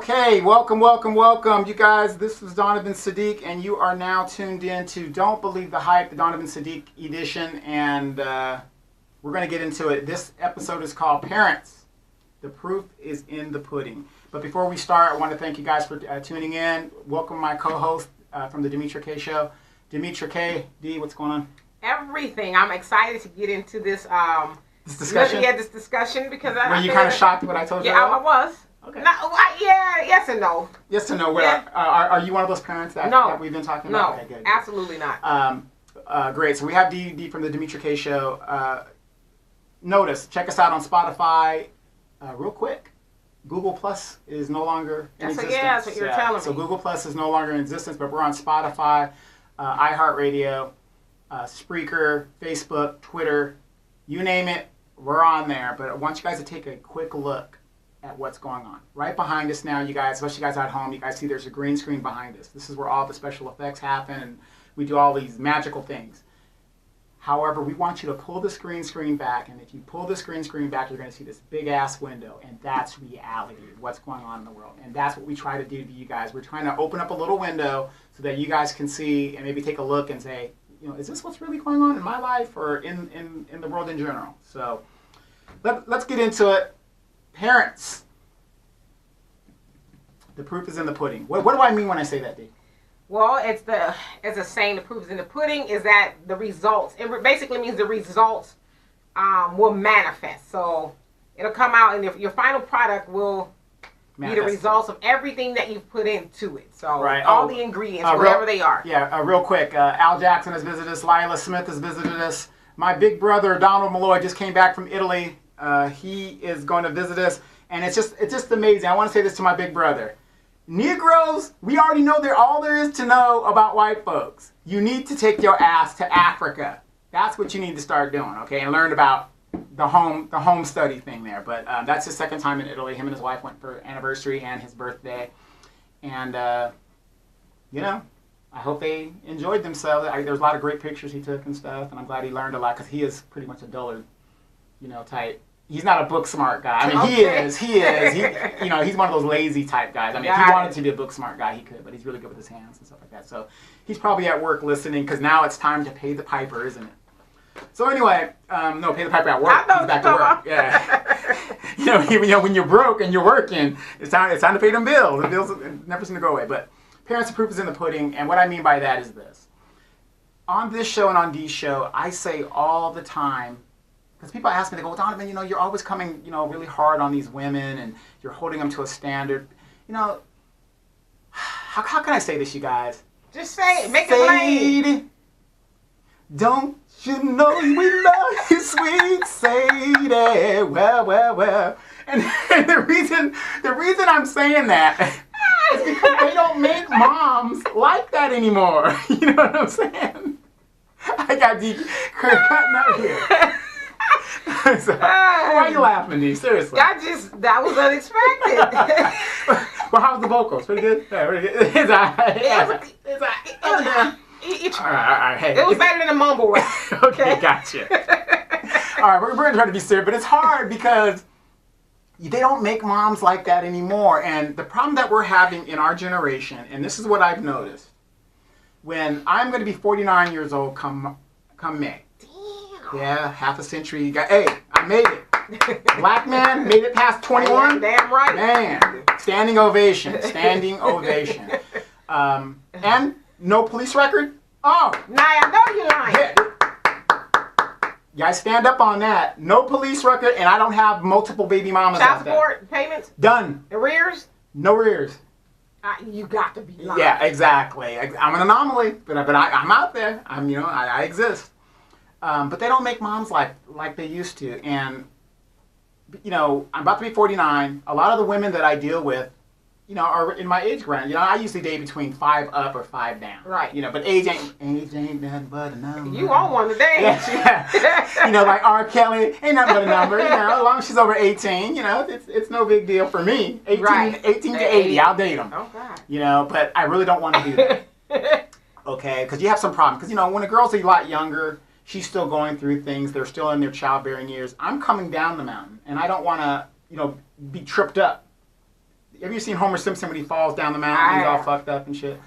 Okay, welcome. You guys, this is Donovan Sadiq, and you are now tuned in to Don't Believe the Hype, the Donovan Sadiq edition, and we're going to get into it. This episode is called Parents. The proof is in the pudding. But before we start, I want to thank you guys for tuning in. Welcome my co-host from the Dr.Dre Show. Dr.K, D, what's going on? Everything. I'm excited to get into this This discussion? Yeah, this discussion because Were you kind of shocked at what I told you? Yeah, I was. Okay. No, yes and no. Yes and no. Yeah. Are you one of those parents that we've been talking about? No, Okay, good. absolutely not. Great. So we have D from the Dr.K Show. Notice, check us out on Spotify. Real quick, Google Plus is no longer in existence. Yeah, that's what you're telling me. So Google Plus is no longer in existence, but we're on Spotify, iHeartRadio, Spreaker, Facebook, Twitter, you name it, we're on there. But I want you guys to take a quick look at what's going on. Right behind us now, you guys, especially you guys at home, you guys see there's a green screen behind us. This is where all the special effects happen and we do all these magical things. However, we want you to pull the screen back, and if you pull the screen back, you're going to see this big-ass window, and that's reality, what's going on in the world. And that's what we try to do to you guys. We're trying to open up a little window so that you guys can see and maybe take a look and say, you know, is this what's really going on in my life or in the world in general? So let's get into it. Parents, the proof is in the pudding. What do I mean when I say that, D? Well, it's a saying, the proof is in the pudding, is that the results, it basically means the results will manifest. So it'll come out and your final product will be the results of everything that you've put into it. So all the ingredients, wherever they are. Yeah, real quick, Al Jackson has visited us, Lila Smith has visited us. My big brother, Donald Malloy, just came back from Italy. He is going to visit us, and it's just amazing. I want to say this to my big brother. Negroes, we already know all there is to know about white folks. You need to take your ass to Africa. That's what you need to start doing, okay? And learn about the home study thing there. But that's his second time in Italy. Him and his wife went for anniversary and his birthday. And, you know, I hope they enjoyed themselves. There's a lot of great pictures he took and stuff, and I'm glad he learned a lot because he is pretty much a dullard, you know, type. He's not a book smart guy. I mean, he is. You know, he's one of those lazy type guys. I mean, if he wanted to be a book smart guy, he could, but he's really good with his hands and stuff like that. So he's probably at work listening because now it's time to pay the piper, isn't it? So anyway, no, pay the piper at work. He's back to work. Yeah. you know, when you're broke and you're working, it's time to pay them bills. The bills never seem to go away. But parents, the proof is in the pudding, and what I mean by that is this: on this show and on Dee's show, I say all the time. Because people ask me, they go, well, Donovan, you know, you're always coming, you know, really hard on these women and you're holding them to a standard. You know, how can I say this, you guys? Just say it. Make it plain. Don't you know we love you, sweet Sadie? Well. And the reason I'm saying that is because they don't make moms like that anymore. You know what I'm saying? I got D cutting out here. So, why are you laughing, D? Seriously. That was unexpected. Well, how's the vocals? Pretty good? Yeah, pretty good. It's all right. Hey, it was better than a mumble rap. Okay, gotcha. All right, we're going to try to be serious, but it's hard because they don't make moms like that anymore. And the problem that we're having in our generation, and this is what I've noticed, when I'm going to be 49 years old come May. Yeah, half a century. Hey, I made it. Black man made it past 21. Damn right. Man, standing ovation. And no police record? Oh. Nah, I know you're lying. Yeah, I stand up on that. No police record, and I don't have multiple baby mamas Child out there. support payments? Done. Arrears? No arrears. You got to be lying. Yeah, exactly. I'm an anomaly, but I'm out there. I exist. But they don't make moms like they used to. And, you know, I'm about to be 49. A lot of the women that I deal with, you know, are in my age range. You know, I usually date between 5 up or 5 down. Right. You know, but age ain't nothing but a number. You on one today. Yeah. You know, like R. Kelly, ain't nothing but a number. You know, as long as she's over 18, you know, it's no big deal for me. 18 to 80, I'll date them. Oh, God. You know, but I really don't want to do that. Okay? Because you have some problem. Because, you know, when a girl's a lot younger, she's still going through things. They're still in their childbearing years. I'm coming down the mountain, and I don't want to, you know, be tripped up. Have you seen Homer Simpson when he falls down the mountain? He's all fucked up and shit.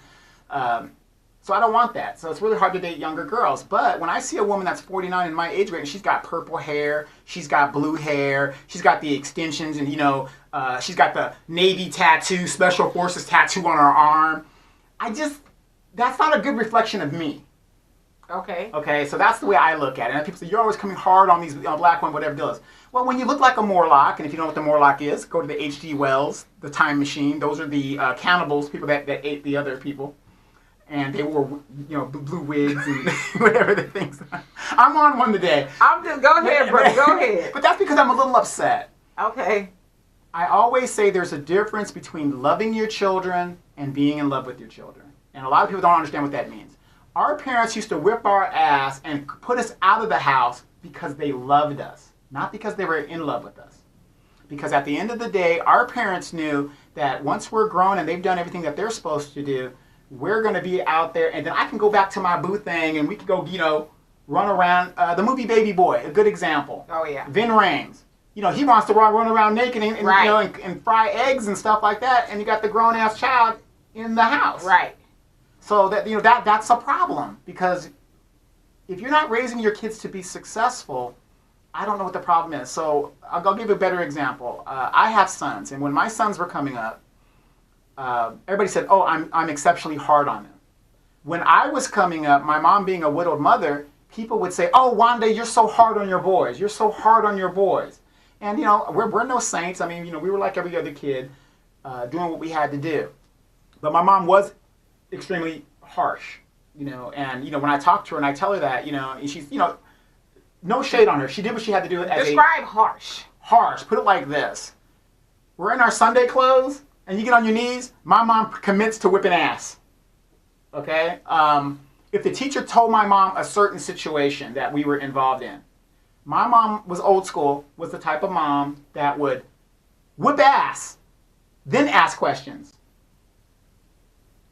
So I don't want that. So it's really hard to date younger girls. But when I see a woman that's 49 in my age range, she's got purple hair, she's got blue hair, she's got the extensions, and she's got the Navy tattoo, Special Forces tattoo on her arm. That's not a good reflection of me. Okay. Okay, so that's the way I look at it. And people say, you're always coming hard on these black women, whatever it is. Well, when you look like a Morlock, and if you know what the Morlock is, go to the H.G. Wells, the Time Machine. Those are the cannibals, people that ate the other people. And they wore, blue wigs and whatever the things. I'm on one today. Go ahead, bro. Go ahead. But that's because I'm a little upset. Okay. I always say there's a difference between loving your children and being in love with your children. And a lot of people don't understand what that means. Our parents used to whip our ass and put us out of the house because they loved us, not because they were in love with us. Because at the end of the day, our parents knew that once we're grown and they've done everything that they're supposed to do, we're going to be out there, and then I can go back to my boo thing, and we can go, run around. The movie Baby Boy, a good example. Oh, yeah. Vin Rames. He wants to run around naked and right. and fry eggs and stuff like that, and you got the grown-ass child in the house. Right. So that's a problem, because if you're not raising your kids to be successful, I don't know what the problem is. So I'll give you a better example. I have sons, and when my sons were coming up, everybody said, oh, I'm exceptionally hard on them. When I was coming up, my mom being a widowed mother, people would say, oh, Wanda, you're so hard on your boys. You're so hard on your boys. And, we're no saints. I mean, we were like every other kid doing what we had to do. But my mom was extremely harsh, and, when I talk to her and I tell her that, and she's, no shade on her. She did what she had to do. Describe harsh. Harsh. Put it like this. We're in our Sunday clothes, and you get on your knees, my mom commits to whipping ass. Okay? If the teacher told my mom a certain situation that we were involved in, my mom was old school, was the type of mom that would whip ass, then ask questions.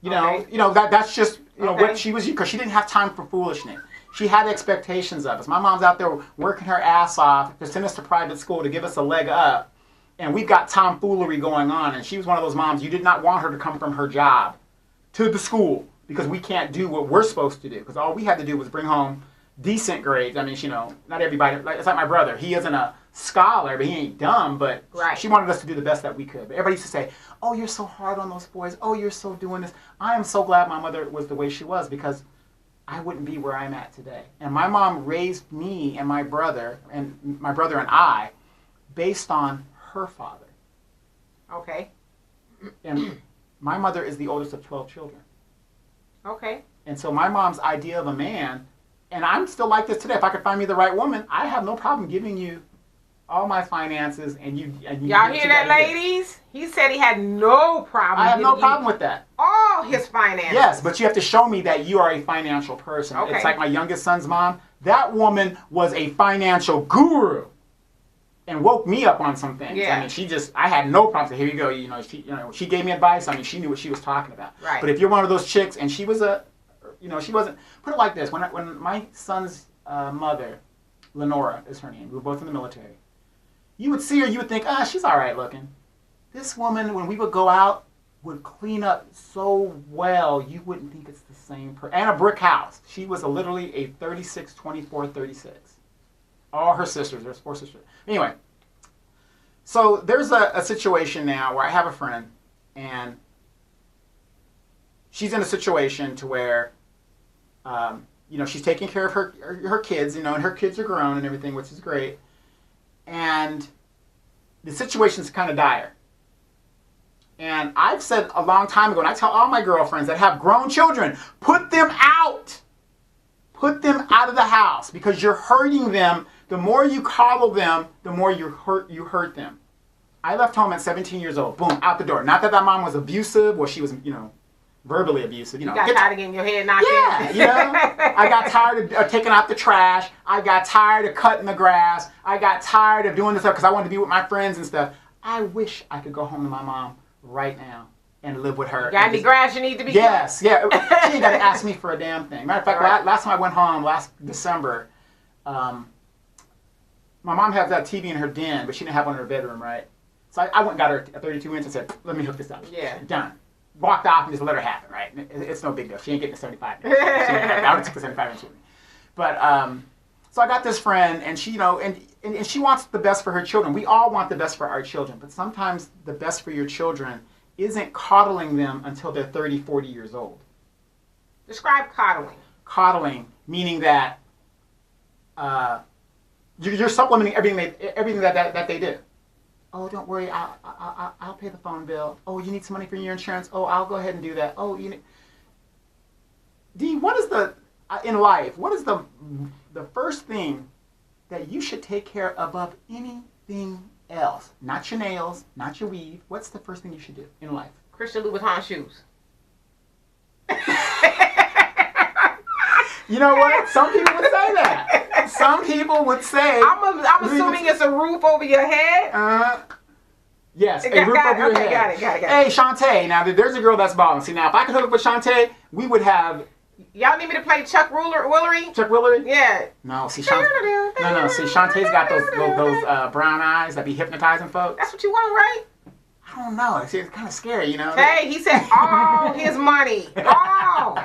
That's just what she was, because she didn't have time for foolishness. She had expectations of us. My mom's out there working her ass off to send us to private school to give us a leg up. And we've got tomfoolery going on. And she was one of those moms, you did not want her to come from her job to the school because we can't do what we're supposed to do. Because all we had to do was bring home decent grades. I mean, not everybody, it's like my brother. He isn't a scholar, but he ain't dumb. But right. She wanted us to do the best that we could. But everybody used to say, oh, you're so hard on those boys. Oh, you're so doing this. I am so glad my mother was the way she was, because I wouldn't be where I'm at today. And my mom raised me and my brother and I based on her father. Okay. And my mother is the oldest of 12 children. Okay. And so my mom's idea of a man, and I'm still like this today. If I could find me the right woman, I have no problem giving you all my finances, and you y'all hear that, ladies? He said he had no problem. I have no problem with that. All his finances. Yes, but you have to show me that you are a financial person. Okay. It's like my youngest son's mom. That woman was a financial guru and woke me up on some things. Yeah. I mean, I had no problem. So here you go. She gave me advice. I mean, she knew what she was talking about. Right. But if you're one of those chicks, and she was she wasn't, put it like this. When my son's mother, Lenora is her name, we were both in the military, you would see her, you would think, she's all right looking. This woman, when we would go out, would clean up so well, you wouldn't think it's the same person. And a brick house. She was literally a 36, 24, 36. All her sisters. There's 4 sisters. Anyway, so there's a situation now where I have a friend, and she's in a situation to where, she's taking care of her kids, and her kids are grown and everything, which is great. And the situation's kind of dire. And I've said a long time ago, and I tell all my girlfriends that have grown children, put them out. Put them out of the house, because you're hurting them. The more you coddle them, the more you hurt them. I left home at 17 years old. Boom, out the door. Not that mom was abusive, or she was, verbally abusive. You got tired of getting your head knocked in. Yeah, I got tired of taking out the trash. I got tired of cutting the grass. I got tired of doing this stuff because I wanted to be with my friends and stuff. I wish I could go home to my mom right now and live with her. Got any grass you need to be Yes, cut? Yeah. She ain't got to ask me for a damn thing. Matter of fact, right. Last time I went home, last December, my mom had that TV in her den, but she didn't have one in her bedroom, right? So I went and got her a 32 inch and said, let me hook this up. Yeah. Done. Walked off and just let her have it, right? It's no big deal. She ain't getting the 75 inch. I already took the 75 inch with me. But, so I got this friend, and she, and she wants the best for her children. We all want the best for our children, but sometimes the best for your children isn't coddling them until they're 30, 40 years old. Describe coddling. Coddling, meaning that you're supplementing everything that they do. Oh, don't worry, I'll pay the phone bill. Oh, you need some money for your insurance? Oh, I'll go ahead and do that. Oh, D, what is in life, what is the first thing that you should take care of above anything else? Not your nails, not your weave. What's the first thing you should do in life? Christian Louboutin shoes. You know what? Some people would say that. Some people would say. I'm assuming it's a roof over your head. Yes, a roof over your head. Got it. Hey, Shantae. Now, there's a girl that's balling. See, now, if I could hook up with Shantae, we would have. Y'all need me to play Chuck Woolery? Chuck Woolery? Yeah. No, see, Shantae's got those brown eyes that be hypnotizing folks. That's what you want, right? I don't know. See, it's kind of scary, you know. Hey, he said all his money. All.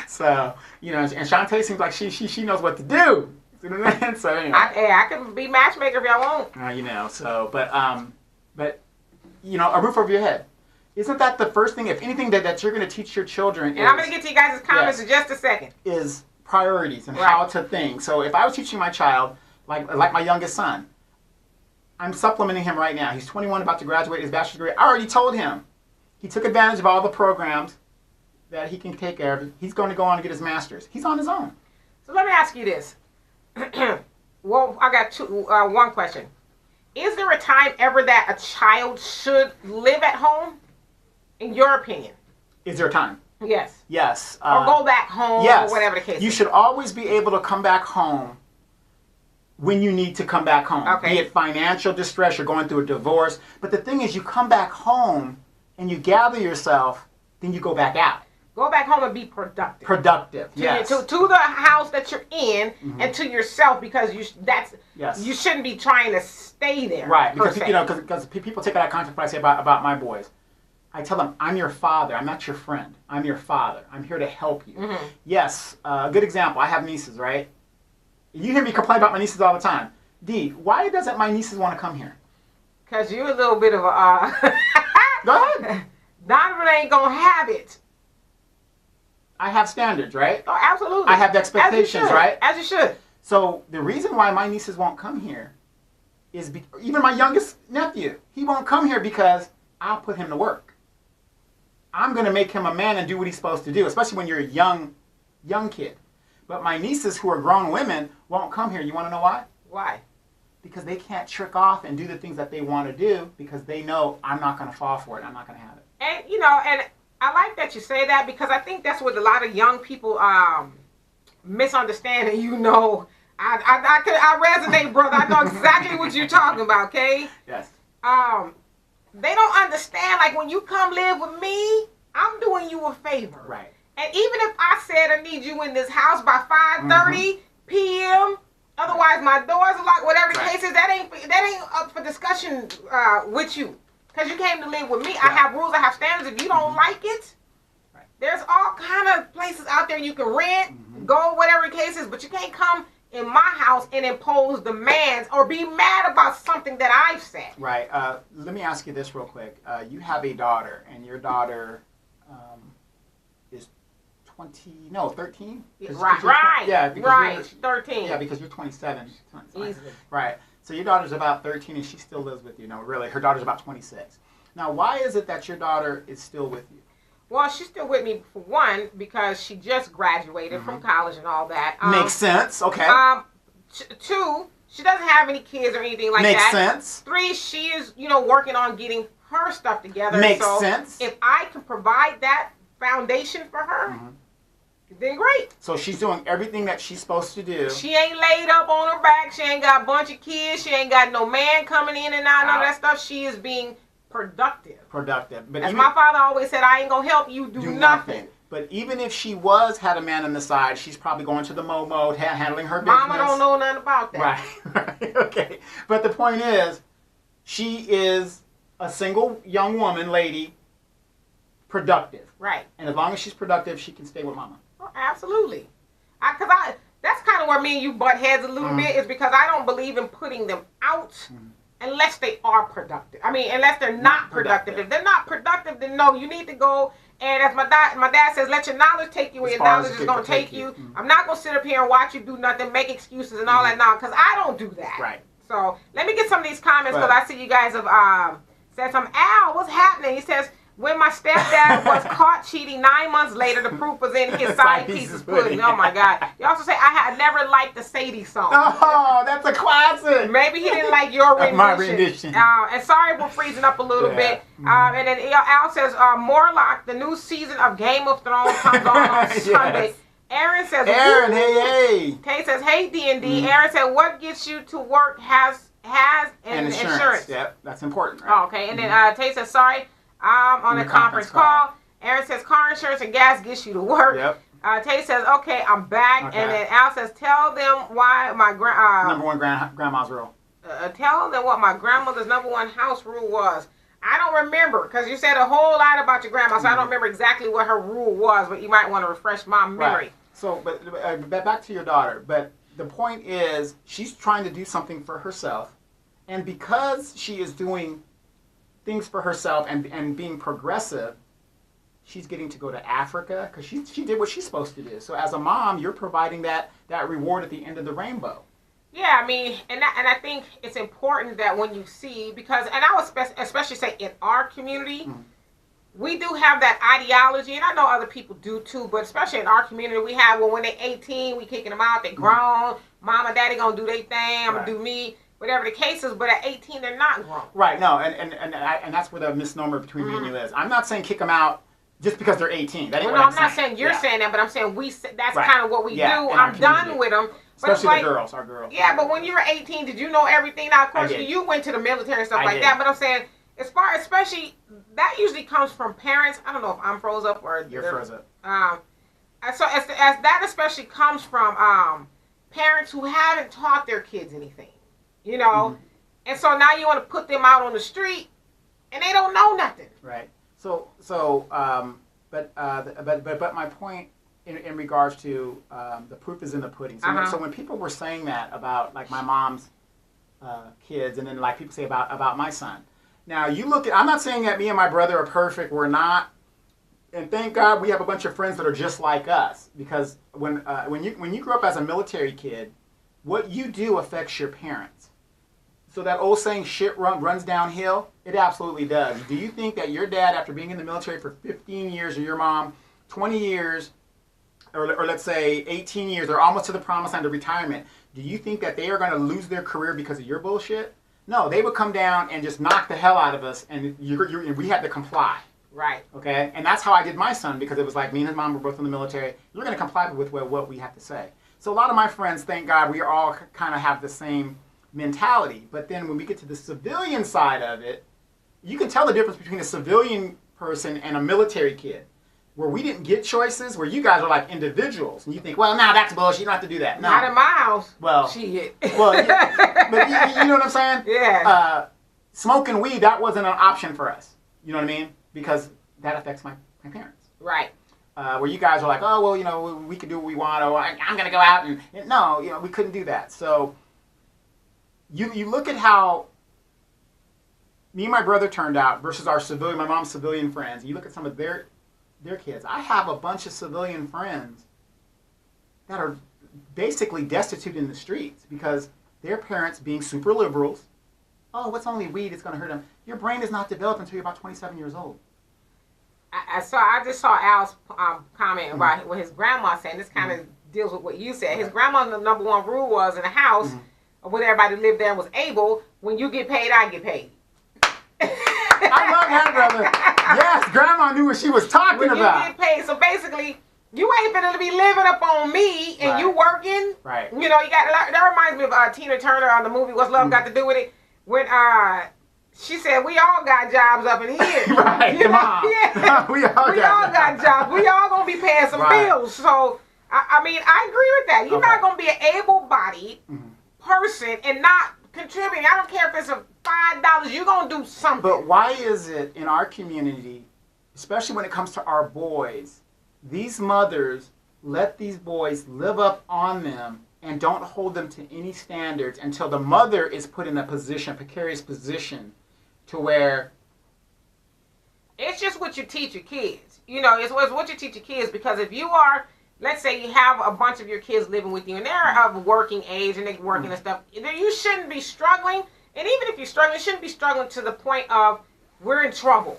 So, and Shantae seems like she knows what to do. You know what I mean? So, anyway. I can be matchmaker if y'all want. But a roof over your head. Isn't that the first thing, if anything, that you're going to teach your children? And I'm going to get to you guys' comments in just a second. Is priorities and how to think. So if I was teaching my child, like my youngest son, I'm supplementing him right now. He's 21, about to graduate his bachelor's degree. I already told him. He took advantage of all the programs that he can take care of. He's going to go on and get his master's. He's on his own. So let me ask you this. Well, I got one question. Is there a time ever that a child should live at home, in your opinion? Is there a time? Yes. Yes. Or go back home, yes. Or whatever the case is. You should always be able to come back home when you need to come back home. Okay. Be it financial distress, you're going through a divorce. But the thing is, you come back home and you gather yourself, then you go back out. Go back home and be productive. Productive, yes. To the house that you're in, and to yourself, because you shouldn't be trying to stay there. Right, because people take it out of context when I say about my boys. I tell them, I'm your father. I'm not your friend. I'm your father. I'm here to help you. Mm-hmm. Yes, a good example. I have nieces, right? You hear me complain about my nieces all the time. D, why doesn't my nieces want to come here? Because you're a little bit of a... Go ahead. Donovan ain't going to have it. I have standards, right? Oh, absolutely. I have expectations, right? As you should. So the reason why my nieces won't come here is even my youngest nephew, he won't come here because I'll put him to work. I'm going to make him a man and do what he's supposed to do, especially when you're a young kid. But my nieces, who are grown women, won't come here. You want to know why? Why? Because they can't trick off and do the things that they want to do because they know I'm not going to fall for it. I'm not going to have it. And, and I like that you say that, because I think that's what a lot of young people misunderstand. And I resonate, brother. I know exactly what you're talking about, okay? Yes. They don't understand, like, when you come live with me, I'm doing you a favor. Right. And even if I said I need you in this house by 5:30 p.m., otherwise my doors are locked, whatever the case is, that ain't up for discussion with you. Because you came to live with me. Yeah. I have rules, I have standards. If you don't like it, there's all kind of places out there you can rent, go, whatever the case is, but you can't come in my house and impose demands or be mad about something that I've said. Right. Let me ask you this real quick. You have a daughter, and your daughter is 13? Right. Yeah. Right. 13. Yeah, because you're 27. Easily. Right. So your daughter's about 13, and she still lives with you. No, really, her daughter's about 26. Now, why is it that your daughter is still with you? Well, she's still with me, for one, because she just graduated from college and all that. Makes sense. Okay. 2, she doesn't have any kids or anything like Makes that. Makes sense. 3, she is, working on getting her stuff together. Makes sense. If I can provide that foundation for her, then great. So she's doing everything that she's supposed to do. She ain't laid up on her back. She ain't got a bunch of kids. She ain't got no man coming in and out, none of that stuff. She is being productive. But as my father always said, I ain't gonna help you do nothing. But even if she had a man on the side, she's probably going to the mode, handling her business. Mama don't know nothing about that. Right. Okay. But the point is, she is a single young woman, lady, productive. Right. And as long as she's productive, she can stay with mama. Oh, absolutely. That's kind of where me and you butt heads a little bit, is because I don't believe in putting them out unless they are productive. I mean, unless they're not productive. If they're not productive, then no, you need to go. And as my dad says, let your knowledge take you where your knowledge is going to take you. I'm not going to sit up here and watch you do nothing, make excuses and all that now, because I don't do that. Right. So let me get some of these comments, because I see you guys have said some. Al, what's happening? He says, when my stepdad was caught cheating 9 months later, the proof was in his side pieces pudding. Oh my God. You also say, I had never liked the Sadie song. Oh, that's a classic. Maybe he didn't like your rendition. My rendition. And sorry for freezing up a little bit. And then Al says, Morlock, the new season of Game of Thrones comes on Sunday. Aaron says, Aaron, hey. Kay says, hey, D&D. Aaron said, what gets you to work has insurance. Yep, that's important. Right? Oh, okay. And then Tay says, sorry, I'm on a conference call. Aaron says, car insurance and gas gets you to work. Yep. Tay says, okay, I'm back. Okay. And then Al says, tell them why my number one grandma's rule. Tell them what my grandmother's number one house rule was. I don't remember, because you said a whole lot about your grandma, so I don't remember exactly what her rule was, but you might want to refresh my memory. Right. So, but back to your daughter. But the point is, she's trying to do something for herself, and because she is doing things for herself and being progressive, she's getting to go to Africa because she did what she's supposed to do. So as a mom, you're providing that reward at the end of the rainbow. Yeah, I mean, and I think it's important that when you see, because, and I would especially say in our community, we do have that ideology, and I know other people do too, but especially in our community, we have, well, when they're 18, we kicking them out, they grown, mom and daddy gonna do their thing, I'm gonna do me, whatever the case is, but at 18, they're not grown. Right, no, and that's where the misnomer between me and you is. I'm not saying kick them out just because they're 18. That ain't what I'm not saying you're saying that, but I'm saying that's kind of what we do. I'm done with them. Especially the girls, our girls. Yeah, but when you were 18, did you know everything? Now, of course, you went to the military and stuff like that, but I'm saying, as far, especially, that usually comes from parents. I don't know if I'm froze up or... You're froze up. So as that especially comes from parents who haven't taught their kids anything, you know? And so now you want to put them out on the street, and they don't know nothing. Right. But my point in regards to the proof is in the pudding. So when people were saying that about like my mom's kids, and then like people say about my son. Now you look at, I'm not saying that me and my brother are perfect. We're not, and thank God we have a bunch of friends that are just like us. Because when you grow up as a military kid, what you do affects your parents. So that old saying, shit runs downhill, it absolutely does. Do you think that your dad, after being in the military for 15 years, or your mom 20 years, or let's say 18 years, or almost to the promised land of retirement, do you think that they are going to lose their career because of your bullshit? No, they would come down and just knock the hell out of us, and we had to comply. Right. Okay? And that's how I did my son, because it was like me and his mom were both in the military. You're going to comply with what we have to say. So a lot of my friends, thank God, we all kind of have the same mentality. But then when we get to the civilian side of it, you can tell the difference between a civilian person and a military kid. Where we didn't get choices, where you guys are like individuals, and you think, well, now that's bullshit. You don't have to do that. No. Not in my house. Well, shit. Well, yeah, but you know what I'm saying? Yeah. Smoking weed, that wasn't an option for us. You know what I mean? Because that affects my parents. Right. Where you guys are like, oh, well, you know, we can do what we want. Oh, I'm going to go out and no, you know, we couldn't do that. So you look at how me and my brother turned out versus my mom's civilian friends. You look at some of their kids. I have a bunch of civilian friends that are basically destitute in the streets because their parents, being super liberals, oh, what's only weed? It's going to hurt them. Your brain is not developed until you're about 27 years old. I just saw Al's comment about what his grandma said. This kind of deals with what you said. His grandma's number one rule was in the house, when everybody lived there and was able, when you get paid, I get paid. I love that, brother. Yes, Grandma knew what she was talking about. You get paid, so basically, you ain't gonna be living up on me, and you working. Right. You know, that reminds me of Tina Turner on the movie What's Love Got to Do with It? When she said, "We all got jobs up in here." Right. Come on. Yeah. we all got jobs. We all gonna be paying some bills. So I mean, I agree with that. You're not gonna be an able-bodied person and not contributing. I don't care if it's a $5. You're gonna do something. But why is it in our community, especially when it comes to our boys, these mothers let these boys live up on them and don't hold them to any standards until the mother is put in a precarious position, to where it's just what you teach your kids. It's what you teach your kids, because if you are, let's say you have a bunch of your kids living with you and they're of working age and they're working and stuff, you shouldn't be struggling. And even if you're struggling, you shouldn't be struggling to the point of we're in trouble.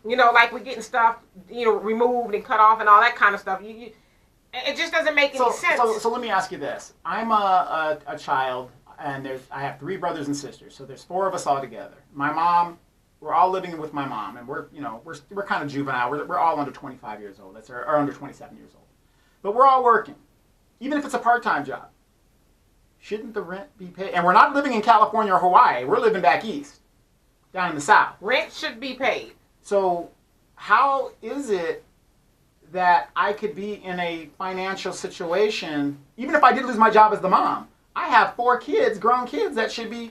Like we're getting stuff, removed and cut off and all that kind of stuff. It just doesn't make any sense. So let me ask you this. I'm a child, and I have 3 brothers and sisters, so there's 4 of us all together. My mom, we're all living with my mom, and we're kind of juvenile. We're all under 25 years old. Or under 27 years old. But we're all working, even if it's a part-time job. Shouldn't the rent be paid? And we're not living in California or Hawaii. We're living back east, down in the South. Rent should be paid. So how is it that I could be in a financial situation, even if I did lose my job as the mom? I have 4 kids, grown kids, that should be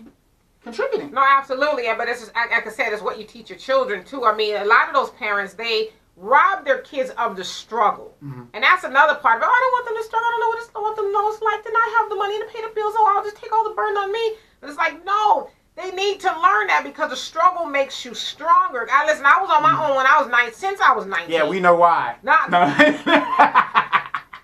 contributing. No, absolutely. But it's just, like I said, it's what you teach your children too. I mean, a lot of those parents, they rob their kids of the struggle. And that's another part of it. Oh, I don't want them to struggle. I don't want them to know what it's like to not have the money to pay the bills. Oh, I'll just take all the burden on me. But it's like, no, they need to learn that, because the struggle makes you stronger. Listen, I was on my own when I was 9, since I was 19. Yeah, we know why. No. I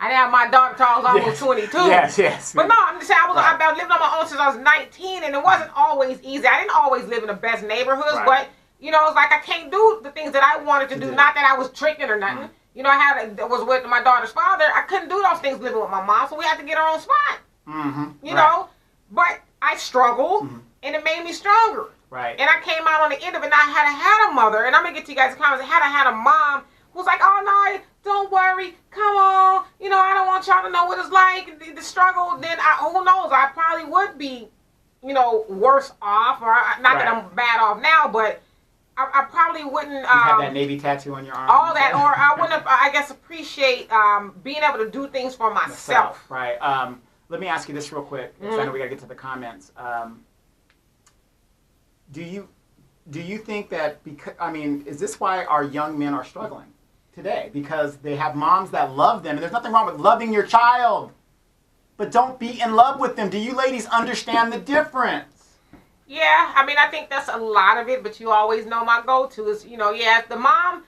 didn't have my daughter till I was almost 22. Yes. But no, I'm just saying, I've been living on my own since I was 19, and it wasn't always easy. I didn't always live in the best neighborhoods, but it's like I can't do the things that I wanted to do. Not that I was tricking or nothing. I was with my daughter's father. I couldn't do those things living with my mom, so we had to get our own spot. You know, but I struggled, and it made me stronger. Right. And I came out on the end of it, and I had a mother, and I'm gonna get to you guys' comments. I had a mom who was like, "Oh no, don't worry, come on. I don't want y'all to know what it's like, the struggle." Then who knows? I probably would be, worse off, or not that I'm bad off now, but I probably wouldn't. You have that Navy tattoo on your arm. All that, or I wouldn't have, I guess, appreciate being able to do things for myself. Right. Let me ask you this real quick, because I know we got to get to the comments. Do you think that, is this why our young men are struggling today? Because they have moms that love them, and there's nothing wrong with loving your child, but don't be in love with them. Do you ladies understand the difference? Yeah, I think that's a lot of it, but you always know my go-to is, if the mom,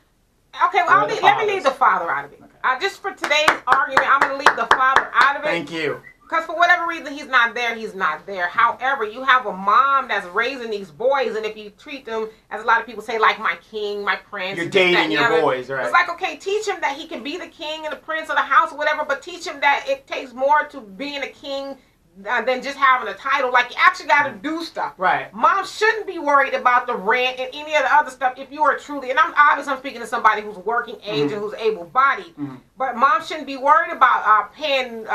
okay, well, let me leave the father out of it. Okay. Just for today's argument, I'm going to leave the father out of it. Thank you. Because for whatever reason, he's not there, he's not there. However, you have a mom that's raising these boys, and if you treat them, as a lot of people say, like my king, my prince. You're dating your boys, right? It's like, okay, teach him that he can be the king and the prince of the house or whatever, but teach him that it takes more to being a king than just having a title. Like, you actually got to do stuff. Right. Mom shouldn't be worried about the rent and any of the other stuff if you are truly, and I'm speaking to somebody who's working age and who's able-bodied, but mom shouldn't be worried about paying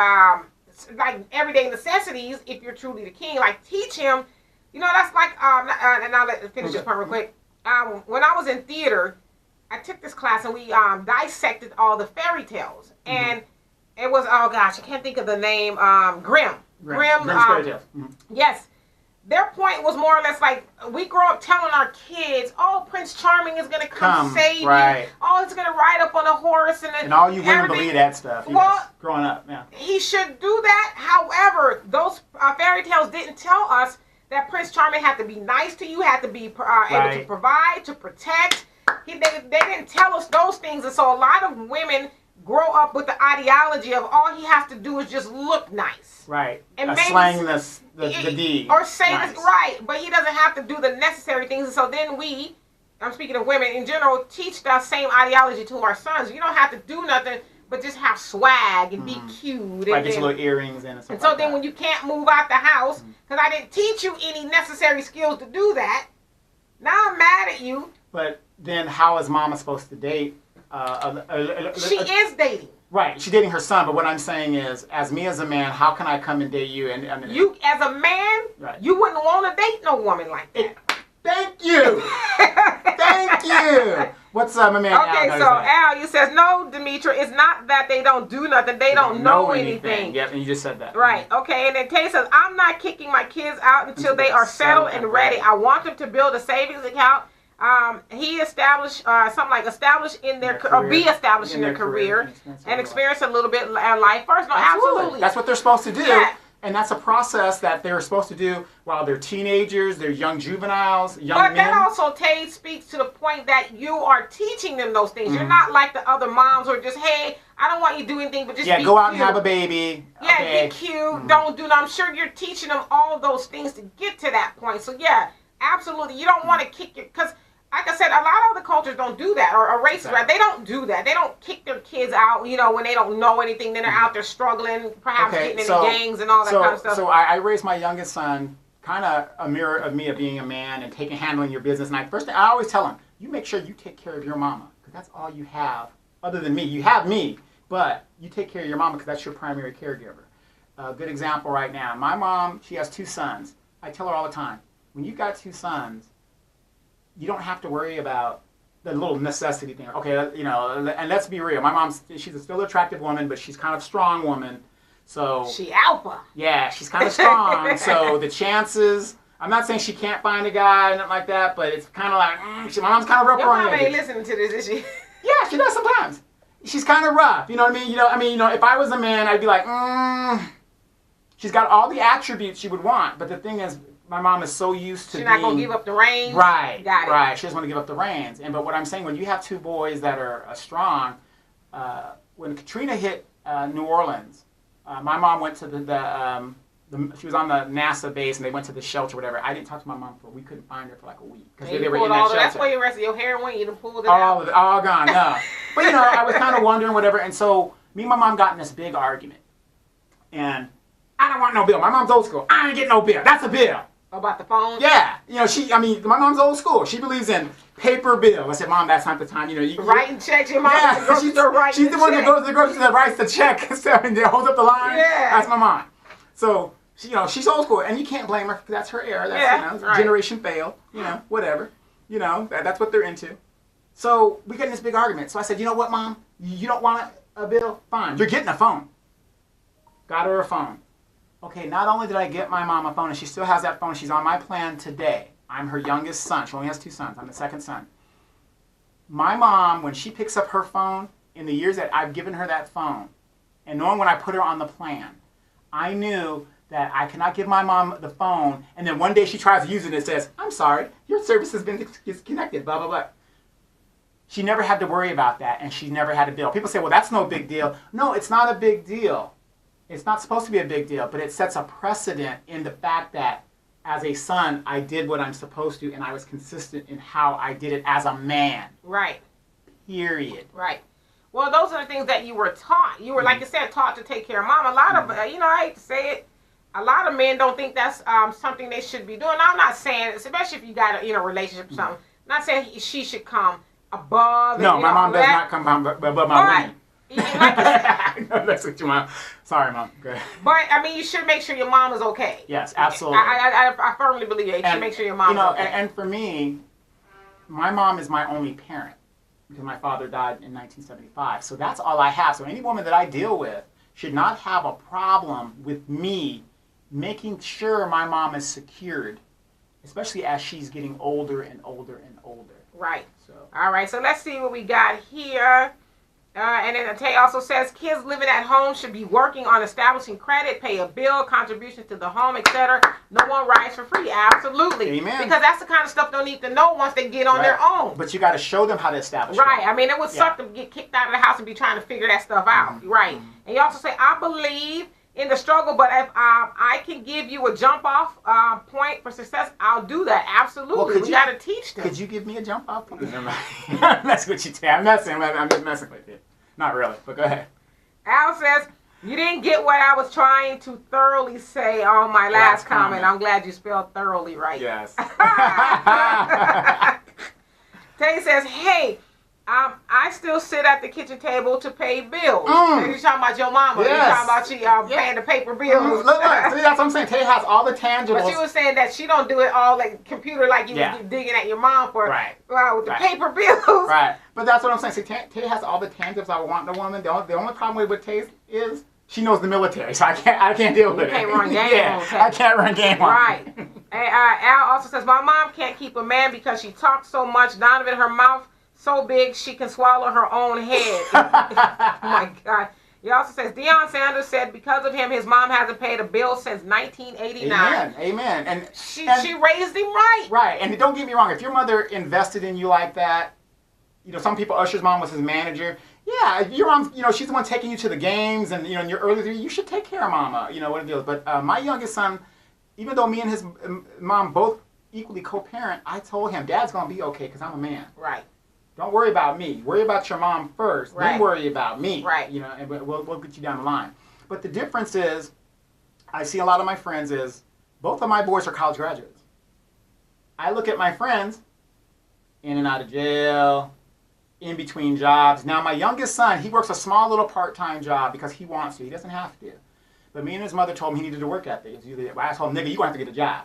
like everyday necessities if you're truly the king. Like, teach him, that's like, and I'll finish this part real quick. When I was in theater, I took this class and we dissected all the fairy tales, and it was, oh gosh, I can't think of the name, Grimm's fairy tales. Yes. Their point was more or less like, we grow up telling our kids, oh, Prince Charming is going to come save you. Oh, he's going to ride up on a horse. And all you women believe that stuff. Growing up, yeah. He should do that. However, those fairy tales didn't tell us that Prince Charming had to be nice to you, had to be able to provide, to protect. They didn't tell us those things. And so a lot of women grow up with the ideology of all he has to do is just look nice. Right. And slang the D. Or say this right, but he doesn't have to do the necessary things. And so then I'm speaking of women in general, teach that same ideology to our sons. You don't have to do nothing but just have swag and be cute. Like get your little earrings in and stuff. And so then when you can't move out the house, because I didn't teach you any necessary skills to do that, now I'm mad at you. But then how is mama supposed to date? She is dating. Right, she's dating her son, but what I'm saying is, as me as a man, how can I come and date you? You, as a man, you wouldn't want to date no woman like that. Thank you! Thank you! What's my man? Okay, Al so Al, you says no, Demetra. It's not that they don't do nothing; they don't know anything. Yep, and you just said that. Right. Okay, and then Tay says, I'm not kicking my kids out until they are settled and ready. I want them to build a savings account. He established something like establish in their or be established in their career and experience a little bit in life first. No, absolutely. That's what they're supposed to do. Yeah. And that's a process that they're supposed to do while they're teenagers, they're young juveniles, young men. But that also, Tay, speaks to the point that you are teaching them those things. You're not like the other moms who are just, hey, I don't want you to do anything, but just be go out cute. and have a baby. Yeah, okay. be cute. Don't do that. I'm sure you're teaching them all those things to get to that point. So, yeah, absolutely. You don't want to kick your, because like I said, a lot of other cultures don't do that, or races, right? They don't do that. They don't kick their kids out, when they don't know anything. Then they're out there struggling, perhaps getting into gangs and all that kind of stuff. So I raised my youngest son kind of a mirror of me of being a man and handling your business. And I always tell him, you make sure you take care of your mama, because that's all you have other than me. You have me, but you take care of your mama because that's your primary caregiver. A good example right now. My mom, she has 2 sons. I tell her all the time, when you got 2 sons, you don't have to worry about the little necessity thing. Okay, and let's be real. My mom's, she's a still attractive woman, but she's kind of a strong woman. So she alpha. Yeah, she's kind of strong. So the chances, I'm not saying she can't find a guy, nothing like that, but it's kind of like, my mom's kind of rough. Your mom ain't listening to this, is she? Yeah, she does sometimes. She's kind of rough. You know what I mean? If I was a man, I'd be like, she's got all the attributes you would want, but the thing is, my mom is so used to She's not going to give up the reins? Right. Got it. Right. She doesn't want to give up the reins. But what I'm saying, when you have 2 boys that are strong, when Katrina hit New Orleans, my mom went to she was on the NASA base, and they went to the shelter, whatever. I didn't talk to my mom we couldn't find her for like a week. Because they were in that shelter. That's why the rest of your heroin, you done pulled it out. All of it, all gone, no. But, I was kind of wondering, whatever. And so me and my mom got in this big argument. And I don't want no bill. My mom's old school. I ain't getting no bill. That's a bill. About the phone? Yeah. My mom's old school. She believes in paper bill. I said, Mom, that's not the time. Writing checks. Your mom she's the one that goes to the grocery store that writes the check and holds up the line. Yeah. That's my mom. So, she's old school. And you can't blame her, because that's her era. That's, generation fail. Whatever. That's what they're into. So, we get in this big argument. So I said, you know what, Mom? You don't want a bill? Fine. You're getting a phone. Got her a phone. Okay, not only did I get my mom a phone, and she still has that phone, she's on my plan today. I'm her youngest son. She only has 2 sons. I'm the second son. My mom, when she picks up her phone, in the years that I've given her that phone, and knowing when I put her on the plan, I knew that I cannot give my mom the phone, and then one day she tries to use it and it says, I'm sorry, your service has been disconnected, blah, blah, blah. She never had to worry about that, and she never had a bill. People say, well, that's no big deal. No, it's not a big deal. It's not supposed to be a big deal, but it sets a precedent in the fact that as a son, I did what I'm supposed to, and I was consistent in how I did it as a man. Right. Period. Right. Well, those are the things that you were taught. You were, like you said, taught to take care of mom. A lot of, I hate to say it, a lot of men don't think that's something they should be doing. I'm not saying, especially if you got a relationship or something, I'm not saying she should come above. No, my mom does not come above my women. That's what your mom. Sorry, Mom. Go ahead. But you should make sure your mom is okay. Yes, absolutely. I firmly believe that. You should make sure your mom is okay. And for me, my mom is my only parent because my father died in 1975. So that's all I have. So any woman that I deal with should not have a problem with me making sure my mom is secured, especially as she's getting older and older and older. Right. So. All right. So let's see what we got here. And then Tay also says kids living at home should be working on establishing credit, pay a bill, contributions to the home, etc. No one rides for free. Absolutely. Amen. Because that's the kind of stuff they'll need to know once they get on their own. But you got to show them how to establish Right. Credit. It would suck to get kicked out of the house and be trying to figure that stuff out. Mm-hmm. Right. Mm-hmm. And you also say, I believe in the struggle, but if I can give you a jump-off point for success, I'll do that. Absolutely. Well, we got to teach them. Could you give me a jump-off point? That's what you tell. I'm just messing with you. Not really, but go ahead. Al says, you didn't get what I was trying to thoroughly say on my last comment. I'm glad you spelled thoroughly right. Yes. Tay says, hey, I still sit at the kitchen table to pay bills. Mm. You're talking about your mama. Yes. You're talking about she paying the paper bills. Look, see, that's what I'm saying. Tay has all the tangibles. But you were saying that she don't do it all like computer like you Yeah. was digging at your mom for Right. With the Right. paper bills. Right. But that's what I'm saying. See, Tay has all the tangibles I want in a woman. The only problem with Tay is she knows the military, so I can't deal with it. You can't run game yeah, on Tay. I can't run game on Right. And Al also says, my mom can't keep a man because she talks so much. Donovan, her mouth so big she can swallow her own head. Oh my God. He also says, Deion Sanders said because of him, his mom hasn't paid a bill since 1989. Amen. And she raised him right. Right. And don't get me wrong, if your mother invested in you like that, you know, some people, Usher's mom was his manager. Yeah, your mom, you know, she's the one taking you to the games, and, you know, in your early 30s, you should take care of mama, you know, what it is. But my youngest son, even though me and his mom both equally co-parent, I told him, Dad's going to be okay because I'm a man. Right. Don't worry about me. Worry about your mom first. Right. Then worry about me. Right. You know, and we'll get you down the line. But the difference is, I see a lot of my friends is, both of my boys are college graduates. I look at my friends, in and out of jail, in between jobs. Now my youngest son, he works a small little part-time job because he wants to. He doesn't have to. But me and his mother told him he needed to work ethic. I told him, nigga, you're going to have to get a job.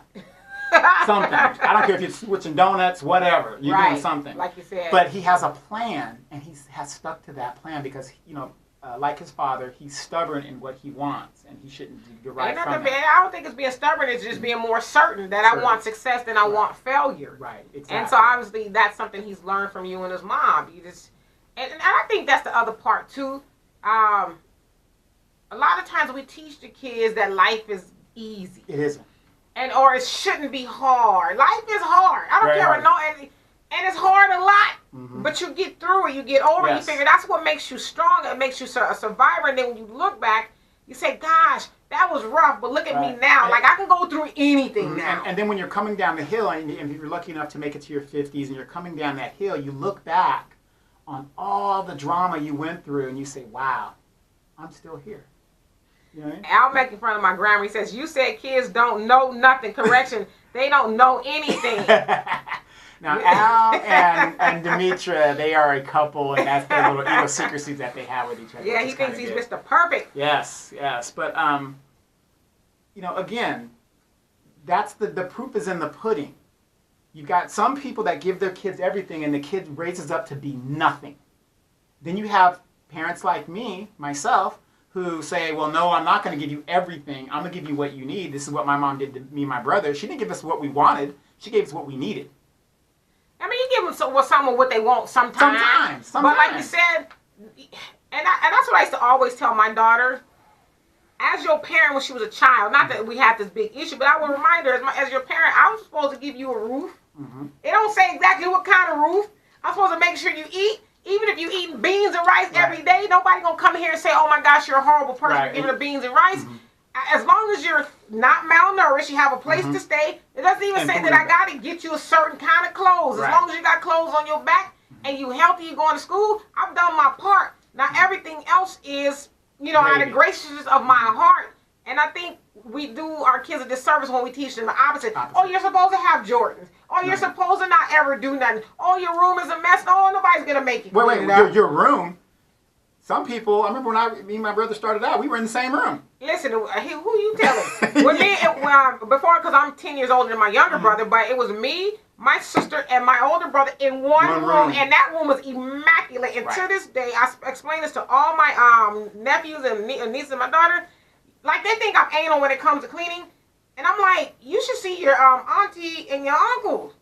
Something. I don't care if you're switching donuts, whatever. You're doing something. Like you said. But he has a plan, and he has stuck to that plan because, you know, like his father, he's stubborn in what he wants, and he shouldn't derive from it. I don't think it's being stubborn. It's just being more certain that I want success than I want failure. Right, exactly. And so obviously that's something he's learned from you and his mom. You just, and I think that's the other part too. A lot of times we teach the kids that life is easy. It isn't. Or it shouldn't be hard. Life is hard. I don't care what and it's hard a lot, but you get through it. You get over it. You figure that's what makes you strong. It makes you a survivor. And then when you look back, you say, "Gosh, that was rough." But look at me now. Like I can go through anything now. And then when you're coming down the hill, and you're lucky enough to make it to your 50s, and you're coming down that hill, you look back on all the drama you went through, and you say, "Wow, I'm still here." You know what I mean? I'll make in front of my grandma. He says, "You said kids don't know nothing." Correction, they don't know anything. Now, Al and Demetra, they are a couple, and that's their little idiosyncrasies that they have with each other. Yeah, he thinks he's Mr. Perfect. Yes. But, you know, again, that's the proof is in the pudding. You've got some people that give their kids everything, and the kid raises up to be nothing. Then you have parents like me, myself, who say, well, no, I'm not going to give you everything. I'm going to give you what you need. This is what my mom did to me and my brother. She didn't give us what we wanted. She gave us what we needed. I mean, you give them someone what they want sometimes. But like you said, and that's what I used to always tell my daughter, as your parent when she was a child, not that we had this big issue, but I would remind her, as your parent, I was supposed to give you a roof. It don't say exactly what kind of roof. I'm supposed to make sure you eat. Even if you eating beans and rice every day, nobody going to come here and say, oh my gosh, you're a horrible person for giving her beans and rice. As long as you're not malnourished, you have a place to stay. It doesn't even say that I got to get you a certain kind of clothes. As long as you got clothes on your back and you healthy, you going to school, I've done my part. Now everything else is, you know, out of graciousness of my heart. And I think we do our kids a disservice when we teach them the opposite. Oh, you're supposed to have Jordans. Oh, you're supposed to not ever do nothing. Oh, your room is a mess. Oh, nobody's going to make it. Wait, your room? Some people, I remember when me and my brother started out, we were in the same room. Listen, who you telling? With me, before, because I'm 10 years older than my younger brother, but it was me, my sister, and my older brother in one room, and that room was immaculate. And to this day, I explain this to all my nephews and nieces and my daughter. Like, they think I'm anal when it comes to cleaning. And I'm like, you should see your auntie and your uncles.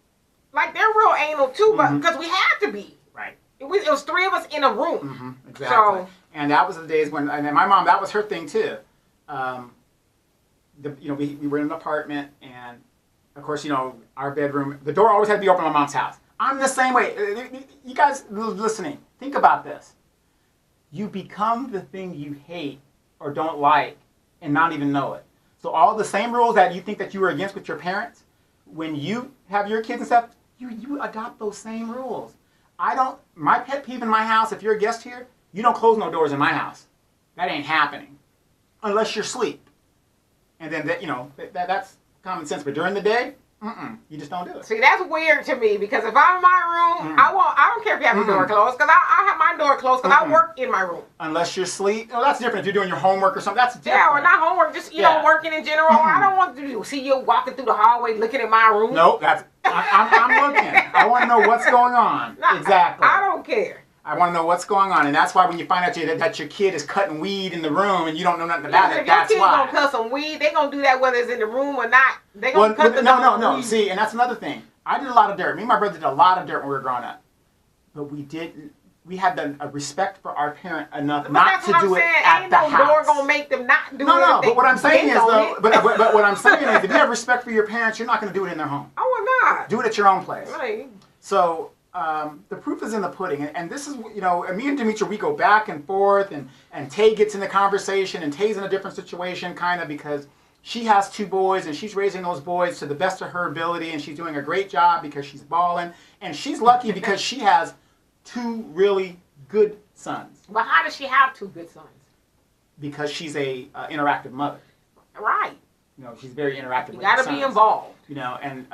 Like, they're real anal, too, but because we had to be. Right. It was three of us in a room. Exactly. So, and that was the days when, and my mom, that was her thing, too. You know, we were in an apartment, and, of course, you know, our bedroom, the door always had to be open in my mom's house. I'm the same way. You guys listening, think about this. You become the thing you hate or don't like and not even know it. So all the same rules that you think that you were against with your parents, when you have your kids and stuff, you adopt those same rules. My pet peeve in my house, if you're a guest here, you don't close no doors in my house. That ain't happening. Unless you're asleep. And then, that's common sense. But during the day, You just don't do it. See, that's weird to me because if I'm in my room, I don't care if you have your door closed because I have my door closed because I work in my room. Unless you're asleep. Oh, that's different. If you're doing your homework or something, that's different. Yeah, or not homework, just, you know, working in general. I don't want to see you walking through the hallway looking at my room. Nope, I'm looking. I want to know what's going on. Exactly. I don't care. I want to know what's going on, and that's why when you find out that your kid is cutting weed in the room and you don't know nothing about it, that's why. If your kid's gonna cut some weed, they gonna do that whether it's in the room or not. They gonna cut the No. See, and that's another thing. I did a lot of dirt. Me and my brother did a lot of dirt when we were growing up, but we didn't. We had a respect for our parent enough not to do it at the house. Ain't no door gonna make them not do it. No. But what I'm saying is though, but what I'm saying is, if you have respect for your parents, you're not gonna do it in their home. Oh, we're not. Do it at your own place. Right. So. The proof is in the pudding, and this is, you know, me and Demetra, we go back and forth, and Tay gets in the conversation, and Tay's in a different situation, kind of, because she has 2 boys, and she's raising those boys to the best of her ability, and she's doing a great job because she's balling, and she's lucky because she has 2 really good sons. But how does she have 2 good sons? Because she's a interactive mother. Right. You know, she's very interactive. You got to be involved. You know, and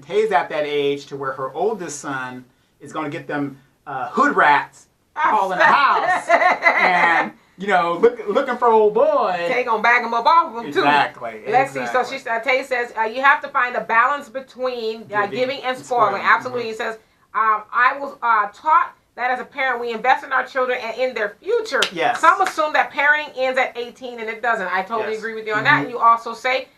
Tay's at that age to where her oldest son is going to get them hood rats all in the house, and you know, looking for old boy. Tay gonna bag them up off of them too. Exactly. Let's see. So Tay says you have to find a balance between giving and spoiling. Absolutely. He says I was taught that as a parent, we invest in our children and in their future. Yes. Some assume that parenting ends at 18 and it doesn't. I totally agree with you on that. And you also say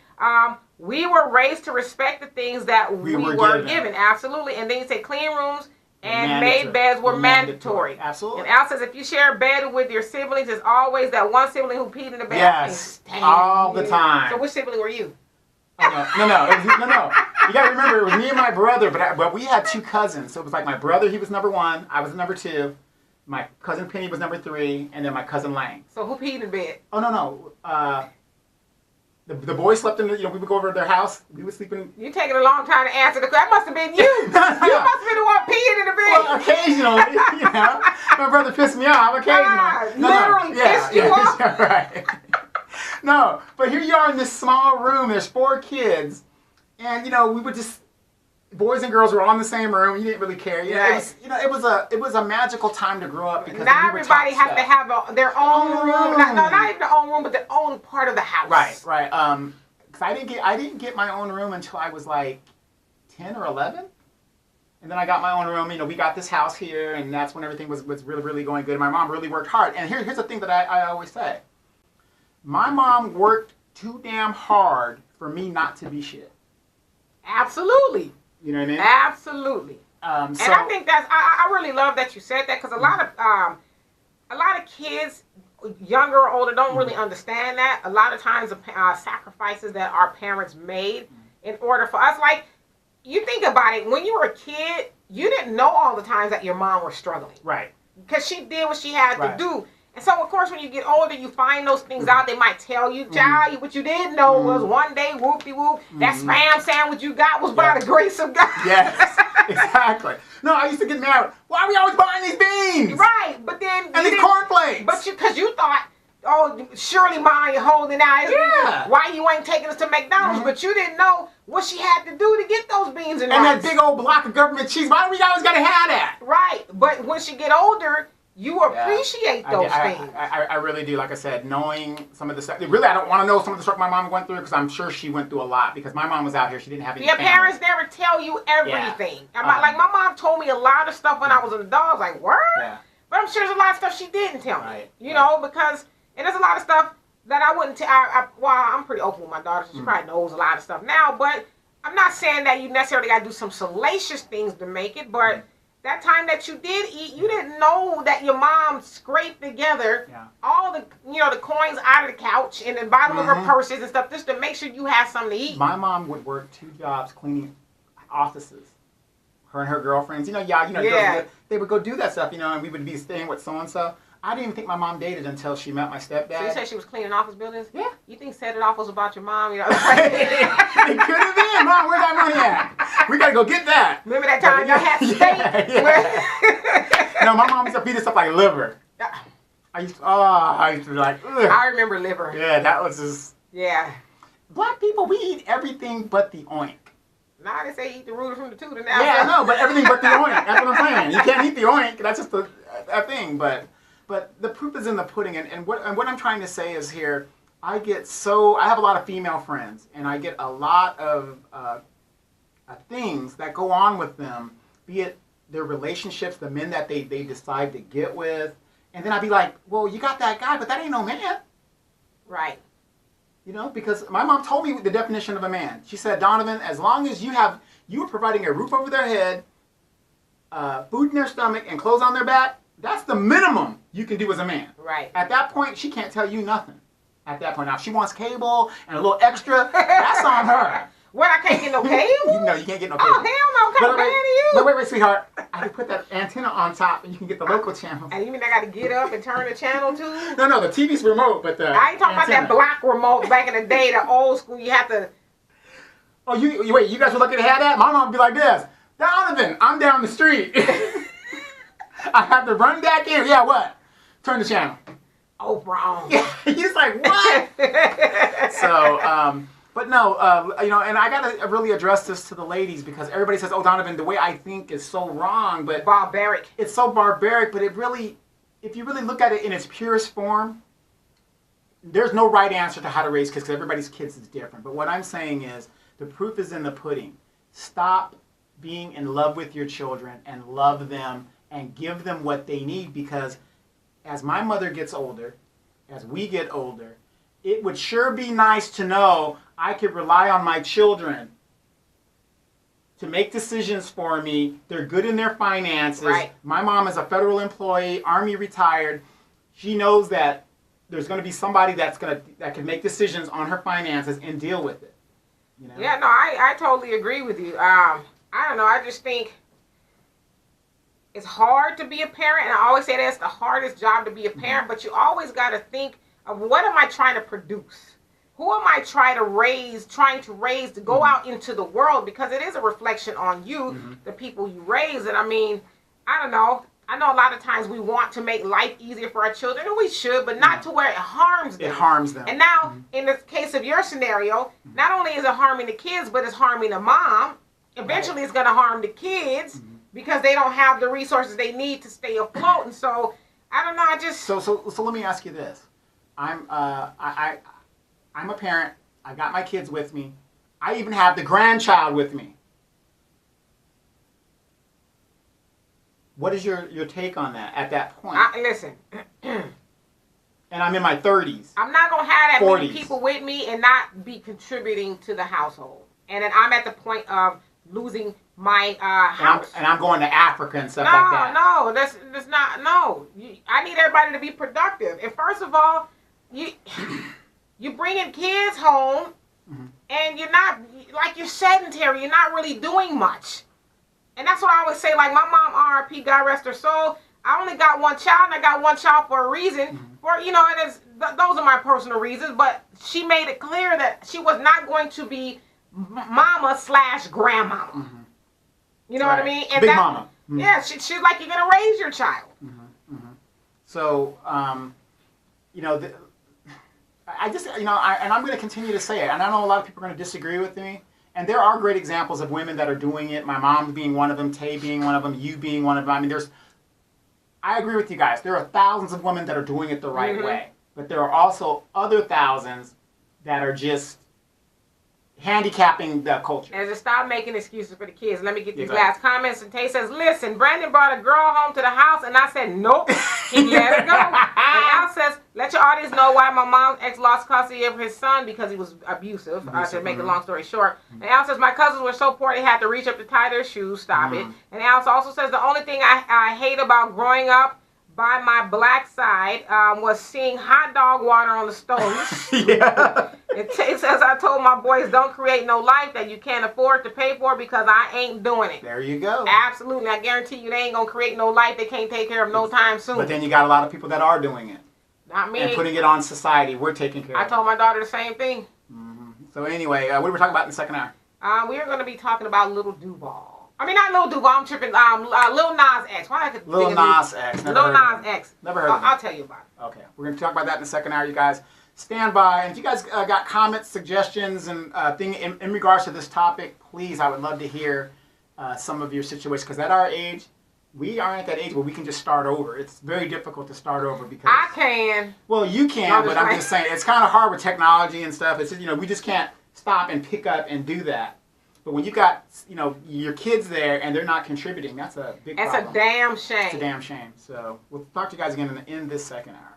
we were raised to respect the things that we were given. Absolutely. And then you say clean rooms and made beds were mandatory. Absolutely. And Al says if you share a bed with your siblings, there's always that one sibling who peed in the bed. Yes. All the time. So which sibling were you? No. You got to remember, it was me and my brother, but we had 2 cousins. So it was like my brother, he was number 1, I was number 2, my cousin Penny was number 3, and then my cousin Lang. So who peed in bed? Oh, no. The boys slept in, we would go over to their house. We would sleep in. You taking a long time to answer the question. That must have been you. You must have been the one peeing in the bed. Well, occasionally, my brother pissed me off occasionally. Literally pissed you off? Right. No, but here you are in this small room. There's 4 kids, and we would just, boys and girls were all in the same room. You didn't really care. It was a magical time to grow up because not everybody has to have their own room. Not even their own room, but their own part of the house. Right. Because I didn't get my own room until I was like 10 or 11. And then I got my own room. We got this house here, and that's when everything was really, really going good. My mom really worked hard. And here's the thing that I always say. My mom worked too damn hard for me not to be shit. Absolutely. You know what I mean? Absolutely. And I think that's I really love that you said that because a lot of kids, younger or older, don't really understand that. A lot of times the sacrifices that our parents made in order for us, like you think about it, when you were a kid, you didn't know all the times that your mom was struggling. Right. Because she did what she had to do. And so, of course, when you get older, you find those things out. They might tell you, child, what you didn't know was one day, whoop-de-whoop, that spam sandwich you got was by the grace of God. Yes, exactly. No, I used to get mad. Why are we always buying these beans? Right, but then... And these cornflakes. But because you thought, oh, surely mine holding out. Yeah. Why you ain't taking us to McDonald's? But you didn't know what she had to do to get those beans and rice. That big old block of government cheese. Why do we always got to have that? Right, but when she get older... You appreciate those things. I really do. Like I said, knowing some of the stuff. Really, I don't want to know some of the stuff my mom went through because I'm sure she went through a lot because my mom was out here. She didn't have any family. Parents never tell you everything. Yeah. Like my mom told me a lot of stuff when I was an adult. I was like, what? Yeah. But I'm sure there's a lot of stuff she didn't tell me. You know, because and there's a lot of stuff that I wouldn't tell. Well, I'm pretty open with my daughter. So she probably knows a lot of stuff now. But I'm not saying that you necessarily got to do some salacious things to make it. But that time that you did eat, you didn't know that your mom scraped together all the, the coins out of the couch and the bottom of her purses and stuff just to make sure you had something to eat. My mom would work 2 jobs cleaning offices. Her and her girlfriends, they would go do that stuff, and we would be staying with so-and-so. I didn't even think my mom dated until she met my stepdad. So you said she was cleaning office buildings? Yeah. You think Set It Off was about your mom? It could have been. Mom, where's that money at? We got to go get that. Remember that time y'all had steak? Yeah. No, my mom used to feed us stuff like liver. I used to be like, ugh. I remember liver. Yeah, that was just... Yeah. Black people, we eat everything but the oink. Now they say eat the rooter from the tutor. Now Yeah, I know, but everything but the oink. That's what I'm saying. You can't eat the oink. That's just a thing. But the proof is in the pudding. And what I'm trying to say is here, I have a lot of female friends, and I get a lot of things that go on with them, be it their relationships, the men that they decide to get with. And then I'd be like, well, you got that guy, but that ain't no man. Right. You know, because my mom told me the definition of a man. She said, Donovan, as long as you are providing a roof over their head, food in their stomach, and clothes on their back, that's the minimum you can do as a man. Right. At that point, she can't tell you nothing. At that point, now if she wants cable and a little extra, that's on her. What, I can't get no cable? No, you can't get no cable. Oh, hell no, what kind of man are you? But wait, sweetheart. I can put that antenna on top and you can get the local channels. And you mean I got to get up and turn the channel too? No, the TV's remote, but the I ain't talking antenna. about that block remote back in the day, the old school. You have to... Oh, wait, you guys were lucky to have that? My mom would be like this. Donovan, I'm down the street. I have to run back in. Yeah, what? Turn the channel. Oh, wrong. He's like, what? So, but no, and I got to really address this to the ladies because everybody says, oh, Donovan, the way I think is so wrong. But barbaric. It's so barbaric, but if you really look at it in its purest form, there's no right answer to how to raise kids because everybody's kids is different. But what I'm saying is the proof is in the pudding. Stop being in love with your children and love them and give them what they need because as my mother gets older, as we get older, it would sure be nice to know I could rely on my children to make decisions for me. They're good in their finances. Right. My mom is a federal employee, Army retired. She knows that there's going to be somebody that can make decisions on her finances and deal with it. You know? Yeah, no, I totally agree with you. I don't know. I just think it's hard to be a parent, and I always say that's the hardest job to be a parent. But you always got to think of what am I trying to produce? Who am I trying to raise to go out into the world? Because it is a reflection on you, the people you raise. And I mean, I don't know. I know a lot of times we want to make life easier for our children, and we should, but not to where it harms them. It harms them. And now, in the case of your scenario, not only is it harming the kids, but it's harming the mom. Eventually, it's going to harm the kids because they don't have the resources they need to stay afloat. And so, I don't know. I just so let me ask you this. I'm a parent. I got my kids with me. I even have the grandchild with me. What is your take on that at that point? Listen. And I'm in my 30s. I'm not going to have that 40s. many people with me and not be contributing to the household. And then I'm at the point of losing my house. And I'm going to Africa and stuff like that. No, that's not, no. I need everybody to be productive. And first of all, you bringing kids home and you're not, like you're sedentary. You're not really doing much. And that's what I always say, like my mom, RIP, God rest her soul, I only got one child, and I got one child for a reason. And those are my personal reasons, but she made it clear that she was not going to be mama/grandmama. You know what I mean? And Big mama. Yeah, she's like, you're going to raise your child. So, I just, and I'm going to continue to say it, and I know a lot of people are going to disagree with me. And there are great examples of women that are doing it. My mom being one of them, Tay being one of them, you being one of them. I mean, I agree with you guys. There are thousands of women that are doing it the right way. But there are also other thousands that are just handicapping the culture. And to stop making excuses for the kids, let me get these last comments. And Tay says, listen, Brandon brought a girl home to the house, and I said, nope, he let her go. And Al says, let your audience know why my mom's ex lost custody of his son because he was abusive, to make a long story short. And Al says, my cousins were so poor they had to reach up to tie their shoes. Stop it. And Al also says, the only thing I hate about growing up by my black side was seeing hot dog water on the stove. It says, I told my boys, don't create no life that you can't afford to pay for because I ain't doing it. There you go. Absolutely. I guarantee you they ain't going to create no life they can't take care of no time soon. But then you got a lot of people that are doing it. Not me. And putting it on society. We're taking care of it. I told my daughter the same thing. So anyway, what are we talking about in the second hour? We are going to be talking about Lil Duval. I mean, not Lil Duval, I'm tripping. Lil Nas X. Why I could Lil Nas X. Lil Nas X. Never heard of him. I'll tell you about it. Okay. We're going to talk about that in the second hour, you guys. stand by. And if you guys got comments, suggestions, and thing in regards to this topic, please, I would love to hear some of your situations. Because at our age, we aren't at that age where we can just start over. It's very difficult to start over because I can. Well, you can, but I'm just saying it's kind of hard with technology and stuff. It's just, we just can't stop and pick up and do that. But when you got your kids there and they're not contributing, that's a big problem. It's a damn shame. It's a damn shame. So we'll talk to you guys again in this second hour.